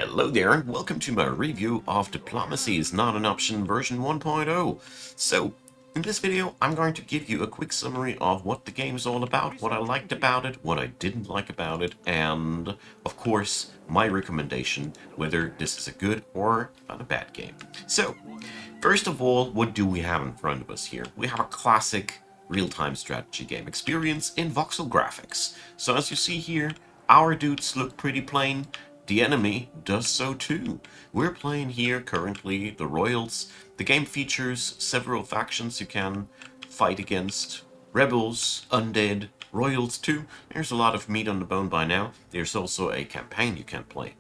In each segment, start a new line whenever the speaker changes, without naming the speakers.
Hello there, and welcome to my review of Diplomacy is Not an Option version 1.0. So, in this video, I'm going to give you a quick summary of what the game is all about, what I liked about it, what I didn't like about it, and, of course, my recommendation, whether this is a good or not a bad game. So, first of all, what do we have in front of us here? We have a classic real-time strategy game experience in voxel graphics. So as you see here, our dudes look pretty plain. The enemy does so too. We're playing here currently the Royals. The game features several factions you can fight against. Rebels, Undead, Royals too. There's a lot of meat on the bone by now. There's also a campaign you can play.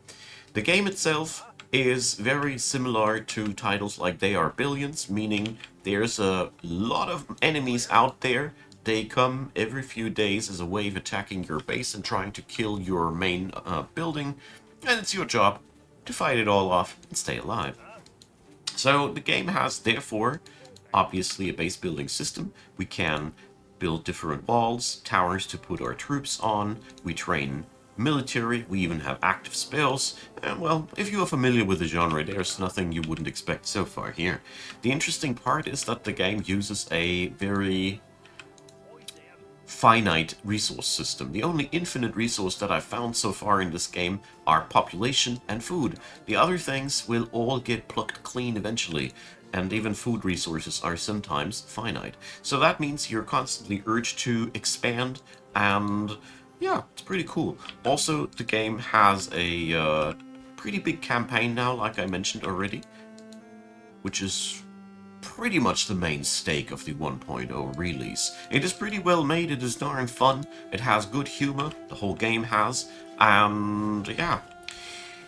The game itself is very similar to titles like They Are Billions, meaning there's a lot of enemies out there. They come every few days as a wave attacking your base and trying to kill your main building, and it's your job to fight it all off and stay alive. So the game has, therefore, obviously a base building system. We can build different walls, towers to put our troops on. We train military, we even have active spells, and well, if you are familiar with the genre, there's nothing you wouldn't expect so far here. The interesting part is that the game uses a very finite resource system. The only infinite resource that I've found so far in this game are population and food. The other things will all get plucked clean eventually, and even food resources are sometimes finite. So that means you're constantly urged to expand, and yeah, it's pretty cool. Also, the game has a pretty big campaign now, like I mentioned already, which is pretty much the main stake of the 1.0 release. It is pretty well made, it is darn fun, it has good humor, the whole game has, and yeah.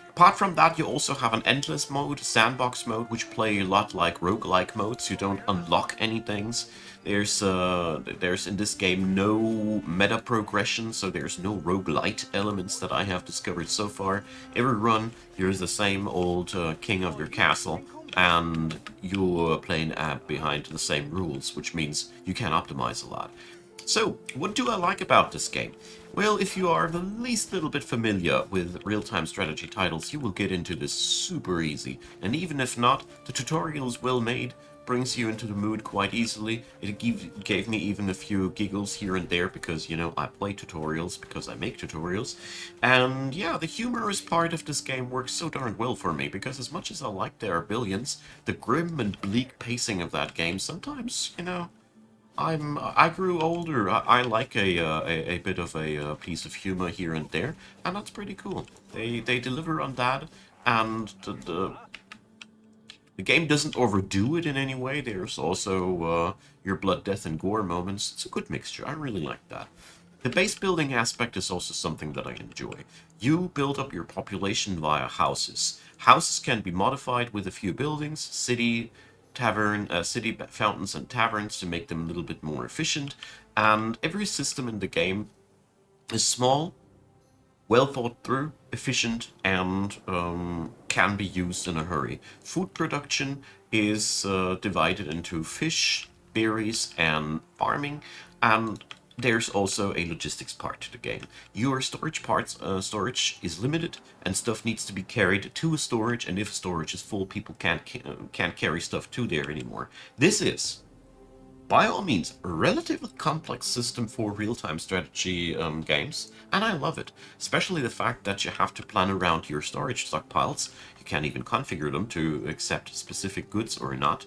Apart from that, you also have an endless mode, sandbox mode, which play a lot like roguelike modes. You don't unlock any things. There's in this game no meta progression, so there's no roguelite elements that I have discovered so far. Every run, you're the same old king of your castle, and you're playing behind the same rules, which means you can optimize a lot. So, what do I like about this game? Well, if you are the least little bit familiar with real-time strategy titles, you will get into this super easy. And even if not, the tutorial is well made, brings you into the mood quite easily. It gave me even a few giggles here and there because, you know, I play tutorials because I make tutorials. And yeah, the humorous part of this game works so darn well for me because as much as I like There Are Billions, the grim and bleak pacing of that game sometimes, you know, I grew older. I like a bit of a piece of humor here and there, and that's pretty cool. They deliver on that, and the game doesn't overdo it in any way. There's also your blood, death, and gore moments. It's a good mixture. I really like that. The base building aspect is also something that I enjoy. You build up your population via houses. Houses can be modified with a few buildings, city fountains and taverns to make them a little bit more efficient. And every system in the game is small, well thought through, efficient, and can be used in a hurry. Food production is divided into fish, berries, and farming, and there's also a logistics part to the game. Your storage is limited, and stuff needs to be carried to a storage. And if storage is full, people can't carry stuff to there anymore. This is, by all means, a relatively complex system for real-time strategy games, and I love it. Especially the fact that you have to plan around your storage stockpiles. You can't even configure them to accept specific goods or not.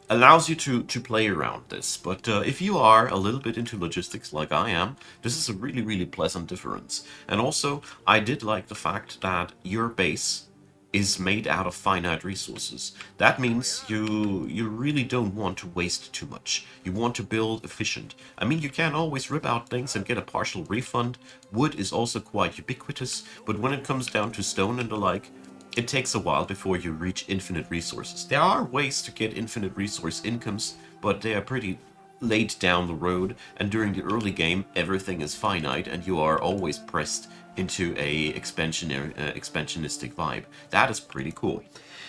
Allows you to play around this, but if you are a little bit into logistics like I am, this is a really, really pleasant difference. And also, I did like the fact that your base is made out of finite resources. That means you really don't want to waste too much. You want to build efficient. I mean, you can always rip out things and get a partial refund. Wood is also quite ubiquitous, but when it comes down to stone and the like, it takes a while before you reach infinite resources. There are ways to get infinite resource incomes, but they are pretty late down the road, and during the early game, everything is finite, and you are always pressed into a expansionistic vibe. That is pretty cool.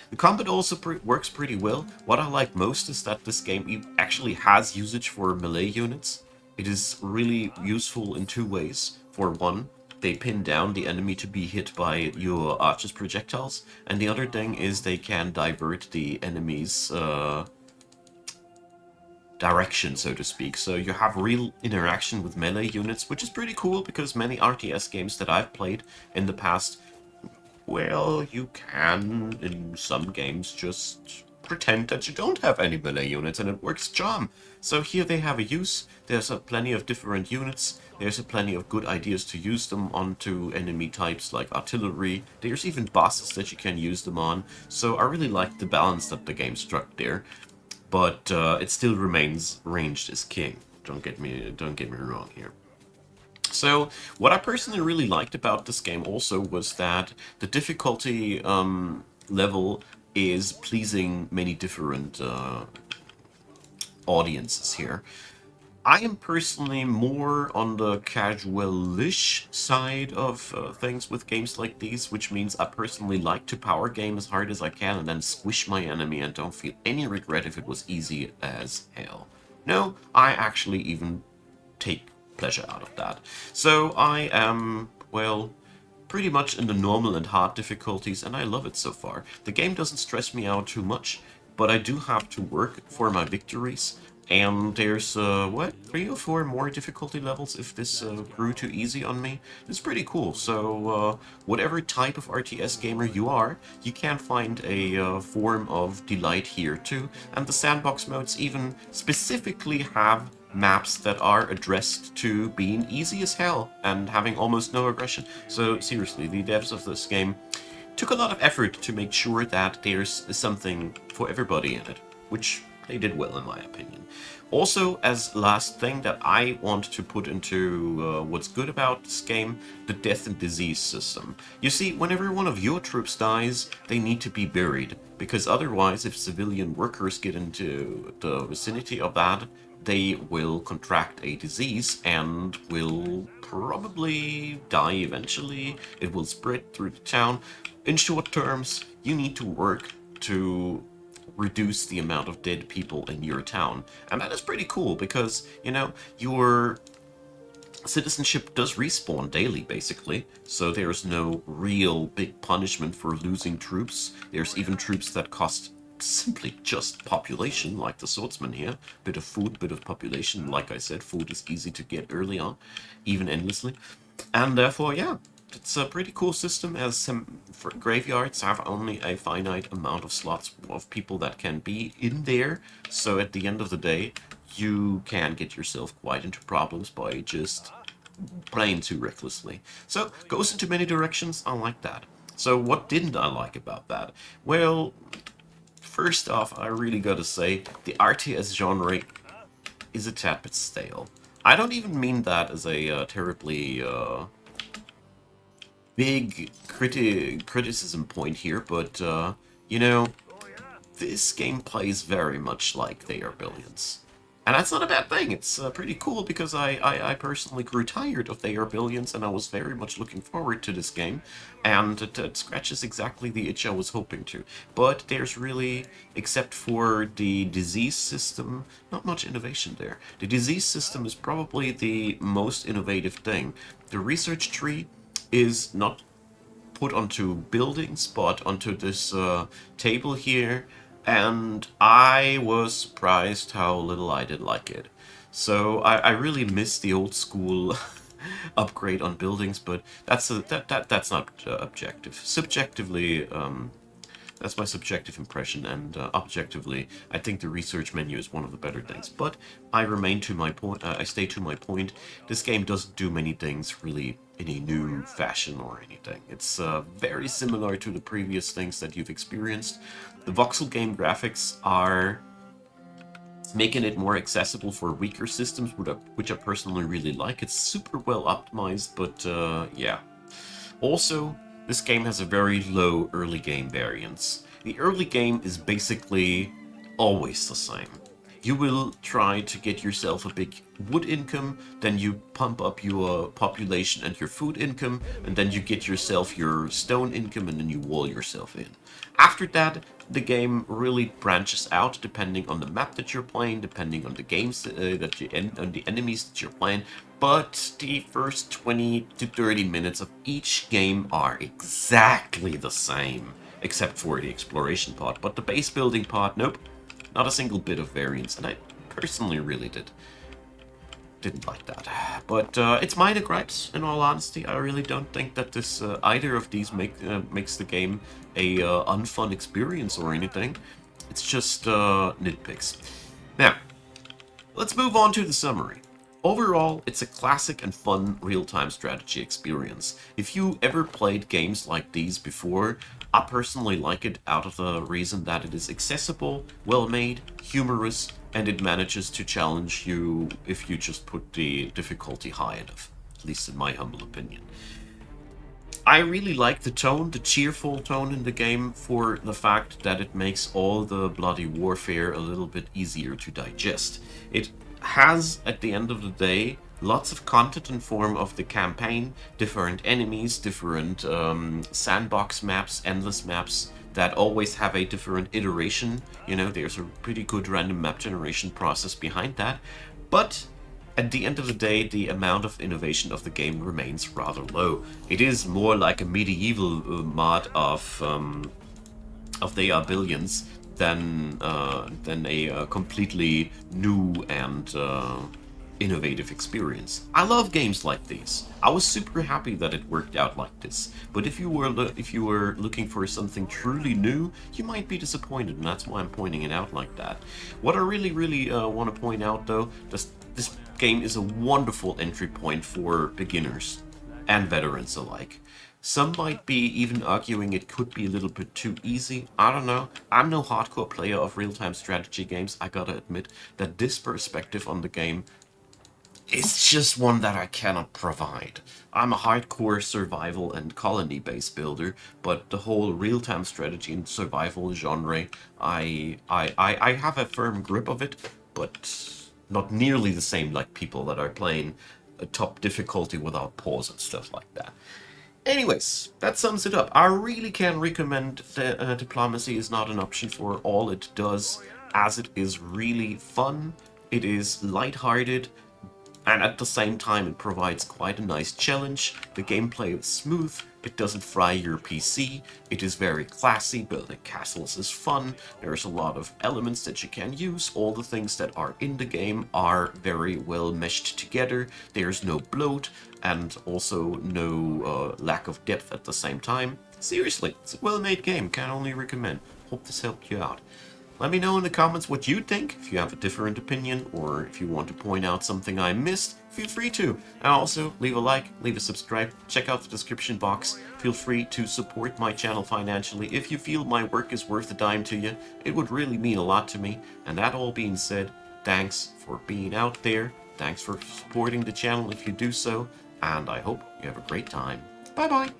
The combat also works pretty well. What I like most is that this game actually has usage for melee units. It is really useful in two ways. For one, they pin down the enemy to be hit by your archer's projectiles, and the other thing is they can divert the enemy's direction, so to speak. So you have real interaction with melee units, which is pretty cool because many RTS games that I've played in the past, well, you can, in some games, just pretend that you don't have any melee units and it works charm. So here they have a use, there's plenty of different units, there's plenty of good ideas to use them onto enemy types like artillery, there's even bosses that you can use them on, so I really like the balance that the game struck there. But it still remains ranged as king. Don't get me wrong here. So, what I personally really liked about this game also was that the difficulty level is pleasing many different audiences here. I am personally more on the casualish side of things with games like these, which means I personally like to power game as hard as I can and then squish my enemy and don't feel any regret if it was easy as hell. No, I actually even take pleasure out of that. So I am, well, pretty much in the normal and hard difficulties, and I love it so far. The game doesn't stress me out too much, but I do have to work for my victories. And there's, what, 3 or 4 more difficulty levels if this grew too easy on me. It's pretty cool. So, whatever type of RTS gamer you are, you can find a form of delight here too. And the sandbox modes even specifically have maps that are addressed to being easy as hell and having almost no aggression. So, seriously, the devs of this game took a lot of effort to make sure that there's something for everybody in it, which they did well in my opinion. Also, as last thing that I want to put into what's good about this game, the death and disease system. You see, whenever one of your troops dies, they need to be buried, because otherwise, if civilian workers get into the vicinity of that, they will contract a disease and will probably die eventually. It will spread through the town. In short terms, you need to work to reduce the amount of dead people in your town. And that is pretty cool because, you know, your citizenship does respawn daily, basically. So there's no real big punishment for losing troops. There's even troops that cost simply just population, like the swordsman here. Bit of food, bit of population. Like I said, food is easy to get early on, even endlessly. And therefore, yeah, it's a pretty cool system, as some graveyards have only a finite amount of slots of people that can be in there. So at the end of the day, you can get yourself quite into problems by just playing too recklessly. So goes into many directions. I like that. So what didn't I like about that? Well, first off, I really gotta say the RTS genre is a tad bit stale. I don't even mean that as a terribly big criticism point here, but, you know, this game plays very much like They Are Billions. And that's not a bad thing. It's pretty cool because I personally grew tired of They Are Billions and I was very much looking forward to this game. And it scratches exactly the itch I was hoping to. But there's really, except for the disease system, not much innovation there. The disease system is probably the most innovative thing. The research tree is not put onto buildings, but onto this table here, and I was surprised how little I did like it. So I really miss the old school upgrade on buildings, but that's not objective. Subjectively, that's my subjective impression, and objectively, I think the research menu is one of the better things. But I remain to my point. I stay to my point. This game doesn't do many things really in a new fashion or anything. It's very similar to the previous things that you've experienced. The voxel game graphics are making it more accessible for weaker systems, which I personally really like. It's super well optimized, but yeah. Also, this game has a very low early game variance. The early game is basically always the same. You will try to get yourself a big wood income, then you pump up your population and your food income, and then you get yourself your stone income, and then you wall yourself in. After that, the game really branches out depending on the map that you're playing, depending on the games on the enemies that you're playing. but the first 20 to 30 minutes of each game are exactly the same, except for the exploration part. But the base building part, nope, not a single bit of variance, and I personally really didn't like that. But it's minor gripes, in all honesty. I really don't think that this either of these makes the game a unfun experience or anything. It's just nitpicks. Now, let's move on to the summary. Overall, it's a classic and fun real-time strategy experience. If you ever played games like these before, I personally like it out of the reason that it is accessible, well-made, humorous, and it manages to challenge you if you just put the difficulty high enough, at least in my humble opinion. I really like the tone, the cheerful tone in the game, for the fact that it makes all the bloody warfare a little bit easier to digest. It has, at the end of the day, lots of content in form of the campaign, different enemies, different sandbox maps, endless maps that always have a different iteration. You know, there's a pretty good random map generation process behind that. But at the end of the day, the amount of innovation of the game remains rather low. It is more like a medieval mod of They Are Billions than a completely new and innovative experience. I love games like these. I was super happy that it worked out like this. But if you were looking for something truly new, you might be disappointed, and that's why I'm pointing it out like that. What I really want to point out, though, this game is a wonderful entry point for beginners and veterans alike. Some might be even arguing it could be a little bit too easy. I don't know. I'm no hardcore player of real-time strategy games. I gotta admit that this perspective on the game is just one that I cannot provide. I'm a hardcore survival and colony base builder, but the whole real-time strategy and survival genre, I have a firm grip of it, but not nearly the same like people that are playing a top difficulty without pause and stuff like that. Anyways, that sums it up. I really can recommend that Diplomacy is not an option for all it does, as it is really fun, it is lighthearted, and at the same time it provides quite a nice challenge. The gameplay is smooth, it doesn't fry your PC, it is very classy, building castles is fun, there's a lot of elements that you can use, all the things that are in the game are very well meshed together, there's no bloat, and also no lack of depth at the same time. Seriously, it's a well-made game, can only recommend. Hope this helped you out. Let me know in the comments what you think. If you have a different opinion, or if you want to point out something I missed, feel free to. And also, leave a like, leave a subscribe, check out the description box. Feel free to support my channel financially. If you feel my work is worth a dime to you, it would really mean a lot to me. And that all being said, thanks for being out there. Thanks for supporting the channel if you do so. And I hope you have a great time. Bye bye.